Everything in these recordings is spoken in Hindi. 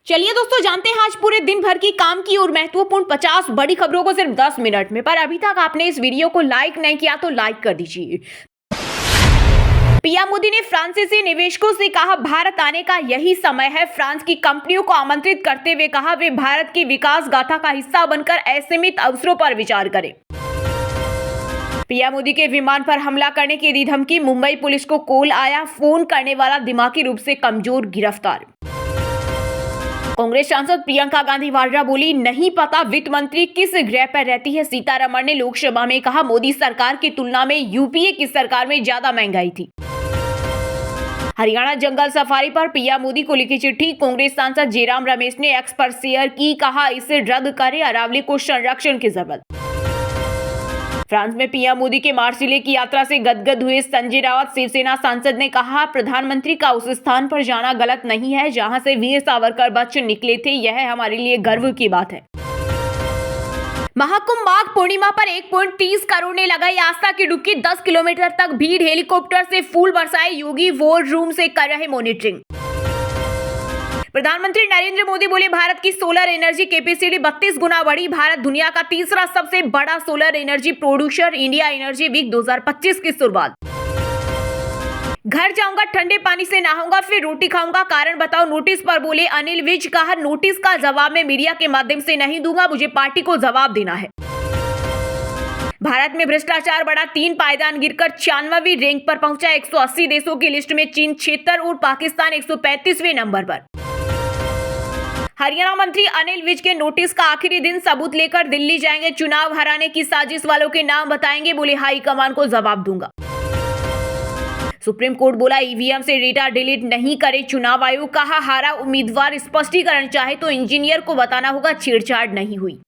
चलिए दोस्तों, जानते हैं आज पूरे दिन भर की काम की और महत्वपूर्ण 50 बड़ी खबरों को सिर्फ 10 मिनट में। पर अभी तक आपने इस वीडियो को लाइक नहीं किया तो लाइक कर दीजिए। पीएम मोदी ने फ्रांसीसी निवेशकों से कहा, भारत आने का यही समय है। फ्रांस की कंपनियों को आमंत्रित करते हुए कहा, वे भारत की विकास गाथा का हिस्सा बनकर असीमित अवसरों पर विचार करें। पीएम मोदी के विमान पर हमला करने की दी धमकी, मुंबई पुलिस को कॉल आया, फोन करने वाला दिमागी रूप से कमजोर गिरफ्तार। कांग्रेस सांसद प्रियंका गांधी वाड्रा बोली, नहीं पता वित्त मंत्री किस ग्रह पर रहती है। सीतारमण ने लोकसभा में कहा, मोदी सरकार की तुलना में यूपीए की सरकार में ज्यादा महंगाई थी। हरियाणा जंगल सफारी पर पीएम मोदी को लिखी चिट्ठी, कांग्रेस सांसद जयराम रमेश ने एक्स पर शेयर की, कहा इसे रद्द करें, अरावली को संरक्षण की जरूरत। फ्रांस में पीएम मोदी के मार्सिले की यात्रा से गदगद हुए संजय राउत। शिवसेना सांसद ने कहा, प्रधानमंत्री का उस स्थान पर जाना गलत नहीं है जहां से वीर सावरकर बच निकले थे, यह हमारे लिए गर्व की बात है। महाकुंभ माघ पूर्णिमा पर 1.30 करोड़ ने लगाई आस्था की डुबकी, 10 किलोमीटर तक भीड़, हेलीकॉप्टर से फूल बरसाए, योगी वॉर रूम से कर रहे मॉनिटरिंग। प्रधानमंत्री नरेंद्र मोदी बोले, भारत की सोलर एनर्जी कैपेसिटी 32 गुना बढ़ी, भारत दुनिया का तीसरा सबसे बड़ा solar energy producer. India energy week 2025 की शुरुआत। घर जाऊंगा, ठंडे पानी से नहाऊंगा, फिर रोटी खाऊंगा, कारण बताओ, नोटिस पर बोले अनिल विज। कहा, नोटिस का जवाब मैं मीडिया के माध्यम से नहीं दूंगा, मुझे पार्टी को जवाब देना है। भारत में भ्रष्टाचार बढ़ा, 3 पायदान गिरकर 96वीं रैंक पर पहुंचा। 180 देशों की लिस्ट में चीन 76 और पाकिस्तान 135वें नंबर पर। हरियाणा मंत्री अनिल विज के नोटिस का आखिरी दिन, सबूत लेकर दिल्ली जाएंगे, चुनाव हराने की साजिश वालों के नाम बताएंगे, बोले हाईकमान को जवाब दूंगा। सुप्रीम कोर्ट बोला, ईवीएम से डेटा डिलीट नहीं करे चुनाव आयोग। कहा, हारा उम्मीदवार स्पष्टीकरण चाहे तो इंजीनियर को बताना होगा, छेड़छाड़ नहीं हुई।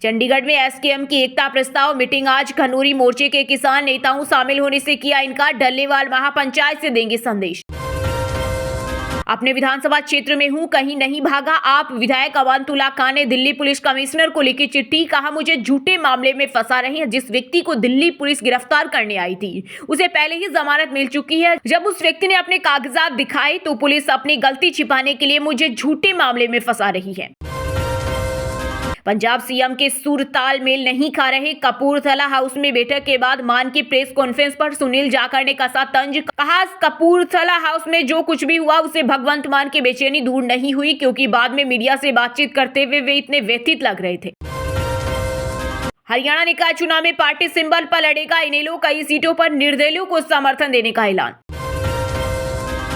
चंडीगढ़ में एसकेएम की एकता प्रस्ताव मीटिंग आज, खनौरी मोर्चे के किसान नेताओं शामिल होने से किया इनकार, डल्लेवाल महापंचायत से देंगे संदेश। अपने विधानसभा क्षेत्र में हूं, कहीं नहीं भागा। आप विधायक अवंतुल्ला खान ने दिल्ली पुलिस कमिश्नर को लिखी चिट्ठी, कहा मुझे झूठे मामले में फंसा रहे हैं। जिस व्यक्ति को दिल्ली पुलिस गिरफ्तार करने आई थी उसे पहले ही जमानत मिल चुकी है। जब उस व्यक्ति ने अपने कागजात दिखाए तो पुलिस अपनी गलती छिपाने के लिए मुझे झूठे मामले में फंसा रही है। पंजाब सीएम के सुर तालमेल नहीं खा रहे, कपूरथला हाउस में बैठक के बाद मान की प्रेस कॉन्फ्रेंस पर सुनील जाखड़ ने कसा तंज। कहा, कपूरथला हाउस में जो कुछ भी हुआ उसे भगवंत मान की बेचैनी दूर नहीं हुई, क्योंकि बाद में मीडिया से बातचीत करते हुए वे इतने व्यथित लग रहे थे। हरियाणा निकाय चुनाव में पार्टी सिंबल पर लड़ेगा इनेलो, कई सीटों पर निर्दलीयों को समर्थन देने का ऐलान।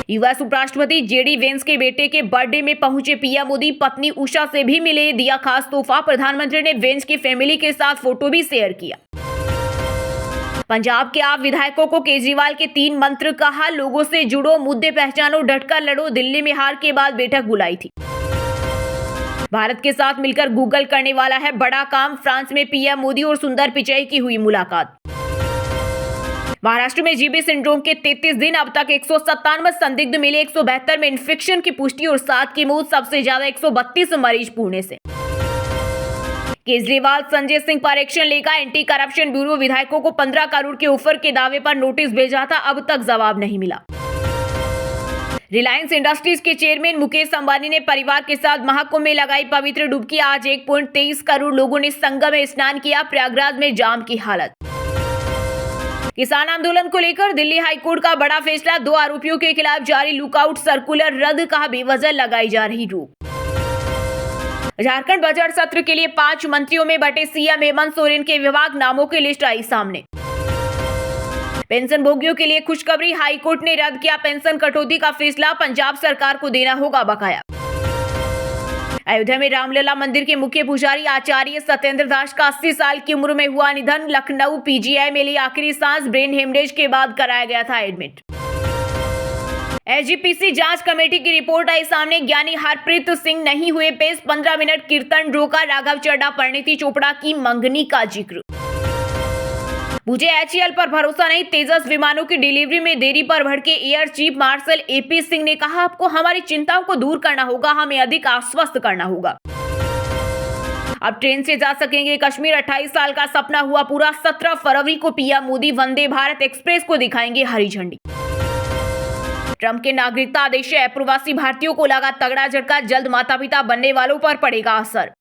यूएस उपराष्ट्रपति जेडी वेंस के बेटे के बर्थडे में पहुंचे पीएम मोदी, पत्नी उषा से भी मिले, दिया खास तोहफा। प्रधानमंत्री ने वेंस की फैमिली के साथ फोटो भी शेयर किया। पंजाब के आप विधायकों को केजरीवाल के 3 मंत्र, कहा लोगों से जुड़ो, मुद्दे पहचानो, डटकर लड़ो। दिल्ली में हार के बाद बैठक बुलाई थी। भारत के साथ मिलकर गूगल करने वाला है बड़ा काम, फ्रांस में पीएम मोदी और सुंदर पिचाई की हुई मुलाकात। महाराष्ट्र में जीबी सिंड्रोम के 33 दिन, अब तक 197 संदिग्ध मिले, 172 में इन्फेक्शन की पुष्टि और 7 की मौत, सबसे ज्यादा 132 मरीज पुणे से। केजरीवाल संजय सिंह पर एक्शन लेगा, एंटी करप्शन ब्यूरो विधायकों को 15 करोड़ के ऑफर के दावे पर नोटिस भेजा था, अब तक जवाब नहीं मिला। रिलायंस इंडस्ट्रीज के चेयरमैन मुकेश अंबानी ने परिवार के साथ महाकुंभ में लगाई पवित्र डुबकी, आज 1.23 करोड़ लोगों ने संगम में स्नान किया, प्रयागराज में जाम की हालत। किसान आंदोलन को लेकर दिल्ली हाईकोर्ट का बड़ा फैसला, 2 आरोपियों के खिलाफ जारी लुकआउट सर्कुलर रद्द, कहा बेवजह लगाई जा रही रोक। झारखंड बजट सत्र के लिए 5 मंत्रियों में बटे सीएम हेमंत सोरेन के विभाग, नामों की लिस्ट आई सामने। पेंशन भोगियों के लिए खुशखबरी, हाईकोर्ट ने रद्द किया पेंशन कटौती का फैसला, पंजाब सरकार को देना होगा बकाया। अयोध्या में रामलला मंदिर के मुख्य पुजारी आचार्य सत्येंद्र दास का 80 साल की उम्र में हुआ निधन, लखनऊ पीजीआई में ली आखिरी सांस, ब्रेन हेमरेज के बाद कराया गया था एडमिट। एसजीपीसी जांच कमेटी की रिपोर्ट आई सामने, ज्ञानी हरप्रीत सिंह नहीं हुए पेश, 15 मिनट कीर्तन रोका, राघव चड्ढा परिणीति चोपड़ा की मंगनी का जिक्र। मुझे एचएएल पर भरोसा नहीं, तेजस विमानों की डिलीवरी में देरी पर भड़के air chief marshal AP Singh ने कहा, आपको हमारी चिंताओं को दूर करना होगा, हमें अधिक आश्वस्त करना होगा। अब ट्रेन से जा सकेंगे कश्मीर, 28 साल का सपना हुआ पूरा, 17 फरवरी को पीएम मोदी वंदे भारत एक्सप्रेस को दिखाएंगे हरी झंडी। ट्रंप के नागरिकता आदेश से अप्रवासी भारतीयों को लगा तगड़ा झटका, जल्द माता पिता बनने वालों पर पड़ेगा असर।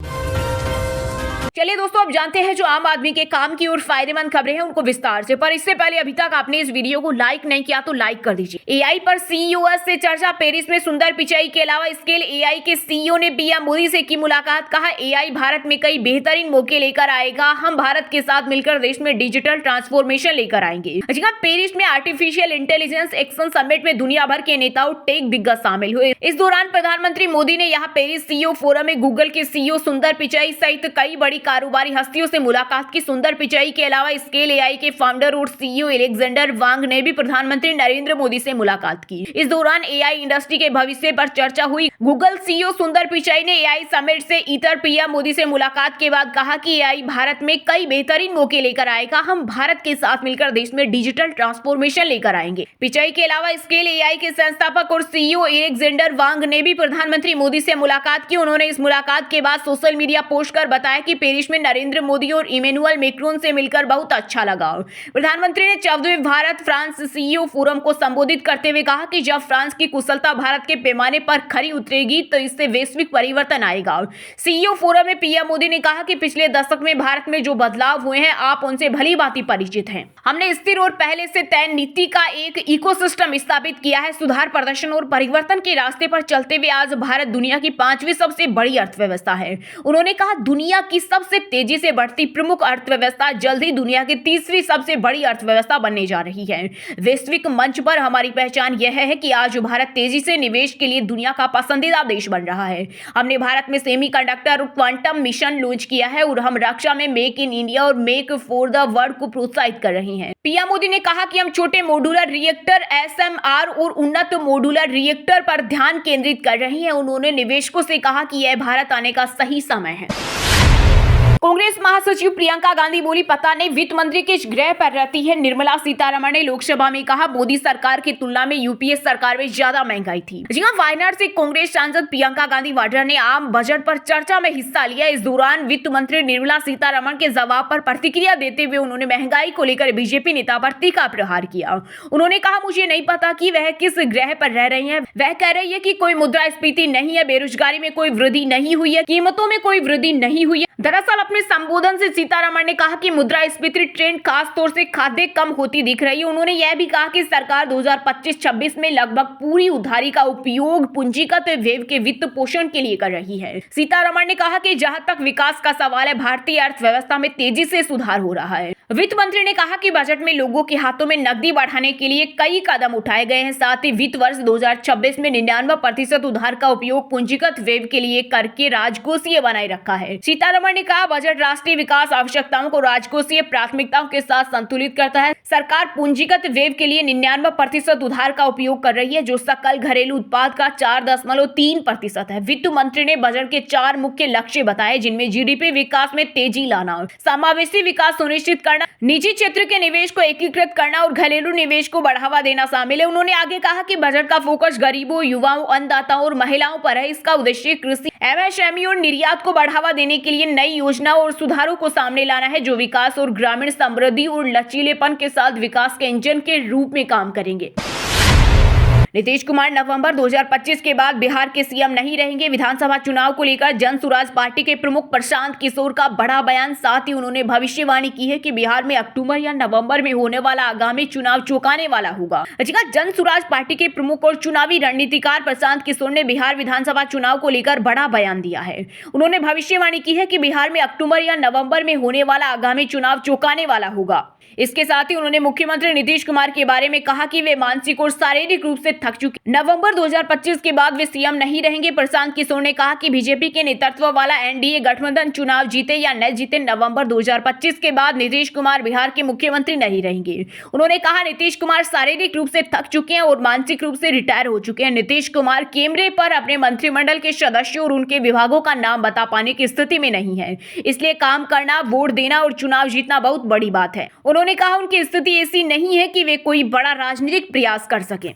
चलिए दोस्तों, अब जानते हैं जो आम आदमी के काम की और फायदेमंद खबरें हैं उनको विस्तार से। पर इससे पहले अभी तक आपने इस वीडियो को लाइक नहीं किया तो लाइक कर दीजिए। एआई पर सीईओ से चर्चा, पेरिस में सुंदर पिचाई के अलावा स्केल एआई के सीईओ ने पीएम मोदी से की मुलाकात। कहा एआई भारत में कई बेहतरीन मौके लेकर आएगा, हम भारत के साथ मिलकर देश में डिजिटल ट्रांसफॉर्मेशन लेकर आएंगे। पेरिस में आर्टिफिशियल इंटेलिजेंस एक्शन समिट में दुनिया भर के नेताओं टेक दिग्गज शामिल हुए। इस दौरान प्रधानमंत्री मोदी ने यहाँ पेरिस सीईओ फोरम में गूगल के सीईओ सुंदर पिचाई सहित कई बड़ी कारोबारी हस्तियों से मुलाकात की। सुंदर पिचाई के अलावा स्केल एआई के फाउंडर और सीईओ एलेक्जेंडर वांग ने भी प्रधानमंत्री नरेंद्र मोदी से मुलाकात की। इस दौरान एआई इंडस्ट्री के भविष्य पर चर्चा हुई। गूगल सीईओ सुंदर पिचाई ने एआई समिट से इतर पीएम मोदी से मुलाकात के बाद कहा कि एआई भारत में कई बेहतरीन मौके लेकर आएगा, हम भारत के साथ मिलकर देश में डिजिटल ट्रांसफॉर्मेशन लेकर आएंगे। पिचाई के अलावा स्केल एआई के संस्थापक और सीईओ एलेक्जेंडर वांग ने भी प्रधानमंत्री मोदी से मुलाकात की। उन्होंने इस मुलाकात के बाद सोशल मीडिया पोस्ट कर बताया कि पेरिस में नरेंद्र मोदी और इमैनुअल मैक्रोन से मिलकर बहुत अच्छा लगा। प्रधानमंत्री ने 14वें भारत फ्रांस सीईओ फोरम को संबोधित करते हुए कहा कि जब फ्रांस की कुशलता भारत के पैमाने पर खरी उतरेगी तो इससे वैश्विक परिवर्तन आएगा। सीईओ फोरम में पीएम मोदी ने कहा कि पिछले दशक में भारत में जो बदलाव हुए हैं आप उनसे भली भांति परिचित हैं। हमने स्थिर और पहले से तय नीति का एक इकोसिस्टम स्थापित किया है। सुधार, प्रदर्शन और परिवर्तन के रास्ते पर चलते हुए आज भारत दुनिया की 5वीं सबसे बड़ी अर्थव्यवस्था है। उन्होंने कहा दुनिया की सबसे तेजी से बढ़ती प्रमुख अर्थव्यवस्था जल्द ही दुनिया की 3री सबसे बड़ी अर्थव्यवस्था बनने जा रही है। वैश्विक मंच पर हमारी पहचान यह है कि आज भारत तेजी से निवेश के लिए दुनिया का पसंदीदा देश बन रहा है। हमने भारत में सेमीकंडक्टर और क्वांटम मिशन लॉन्च किया है और हम रक्षा में मेक इन इंडिया और मेक फॉर द वर्ल्ड को प्रोत्साहित कर रहे हैं। पीएम मोदी ने कहा कि हम छोटे मॉड्यूलर रिएक्टर एसएमआर और उन्नत मॉड्यूलर रिएक्टर पर ध्यान केंद्रित कर रहे हैं। उन्होंने निवेशकों से कहा कि यह भारत आने का सही समय है। कांग्रेस महासचिव प्रियंका गांधी बोली, पता नहीं वित्त मंत्री किस ग्रह पर रहती है। निर्मला सीतारमण ने लोकसभा में कहा मोदी सरकार की तुलना में यूपीए सरकार में ज्यादा महंगाई थी। जी हां, वायनाड से कांग्रेस सांसद प्रियंका गांधी वाड्रा ने आम बजट पर चर्चा में हिस्सा लिया। इस दौरान वित्त मंत्री निर्मला सीतारमण के जवाब पर प्रतिक्रिया देते हुए उन्होंने महंगाई को लेकर बीजेपी नेता पर तीखा प्रहार किया। उन्होंने कहा मुझे नहीं पता कि वह किस ग्रह पर रह रही है। वह कह रही है कि कोई मुद्रास्फीति नहीं है, बेरोजगारी में कोई वृद्धि नहीं हुई है, कीमतों में कोई वृद्धि नहीं हुई है। दरअसल अपने संबोधन से सीतारमण ने कहा कि मुद्रास्फीति ट्रेंड खास तौर से खाद्य कम होती दिख रही है। उन्होंने यह भी कहा कि सरकार 2025-26 में लगभग पूरी उधारी का उपयोग पूंजीगत व्यय के वित्त पोषण के लिए कर रही है। सीतारमण ने कहा कि जहां तक विकास का सवाल है, भारतीय अर्थव्यवस्था में तेजी से सुधार हो रहा है। वित्त मंत्री ने कहा कि बजट में लोगों के हाथों में नकदी बढ़ाने के लिए कई कदम उठाए गए हैं। साथ ही वित्त वर्ष 2026 में 99% उधार का उपयोग पूंजीगत व्यय के लिए करके राजकोषीय बनाए रखा है। सीतारमण ने कहा बजट राष्ट्रीय विकास आवश्यकताओं को राजकोषीय प्राथमिकताओं के साथ संतुलित करता है। सरकार पूंजीगत व्यय के लिए 99% उधार का उपयोग कर रही है, जो सकल घरेलू उत्पाद का 4.3% है। वित्त मंत्री ने बजट के 4 मुख्य लक्ष्य बताए, जिनमें जीडीपी विकास में तेजी लाना, समावेशी विकास सुनिश्चित करना, निजी क्षेत्र के निवेश को एकीकृत करना और घरेलू निवेश को बढ़ावा देना शामिल है। उन्होंने आगे कहा कि बजट का फोकस गरीबों, युवाओं, अन्नदाताओं और महिलाओं पर है। इसका उद्देश्य कृषि, एमएसएमई और निर्यात को बढ़ावा देने के लिए नई योजनाओं और सुधारों को सामने लाना है, जो विकास और ग्रामीण समृद्धि और लचीलेपन के साथ विकास के इंजन के रूप में काम करेंगे। नीतीश कुमार नवंबर 2025 के बाद बिहार के सीएम नहीं रहेंगे। विधानसभा चुनाव को लेकर जन सुराज पार्टी के प्रमुख प्रशांत किशोर का बड़ा बयान। साथ ही उन्होंने भविष्यवाणी की है कि बिहार में अक्टूबर या नवंबर में होने वाला आगामी चुनाव चौंकाने वाला होगा। जन सुराज पार्टी के प्रमुख और चुनावी रणनीतिकार प्रशांत किशोर ने बिहार विधानसभा चुनाव को लेकर बड़ा बयान दिया है। उन्होंने भविष्यवाणी की है कि बिहार में अक्टूबर या नवंबर में होने वाला आगामी चुनाव चौंकाने वाला होगा। इसके साथ ही उन्होंने मुख्यमंत्री नीतीश कुमार के बारे में कहा कि वे मानसिक और शारीरिक रूप से थक चुके। नवंबर 2025 के बाद वे सीएम नहीं रहेंगे। प्रशांत किशोर ने कहा कि बीजेपी के नेतृत्व वाला एनडीए गठबंधन चुनाव जीते या न जीते, नवंबर 2025 के बाद नीतीश कुमार बिहार के मुख्यमंत्री नहीं रहेंगे। उन्होंने कहा नीतीश कुमार शारीरिक रूप से थक चुके हैं और मानसिक रूप से रिटायर हो चुके हैं। नीतीश कुमार कैमरे पर अपने मंत्रिमंडल के सदस्यों और उनके विभागों का नाम बता पाने की स्थिति में नहीं है, इसलिए काम करना, वोट देना और चुनाव जीतना बहुत बड़ी बात है। उन्होंने कहा उनकी स्थिति ऐसी नहीं है कि वे कोई बड़ा राजनीतिक प्रयास कर सकें।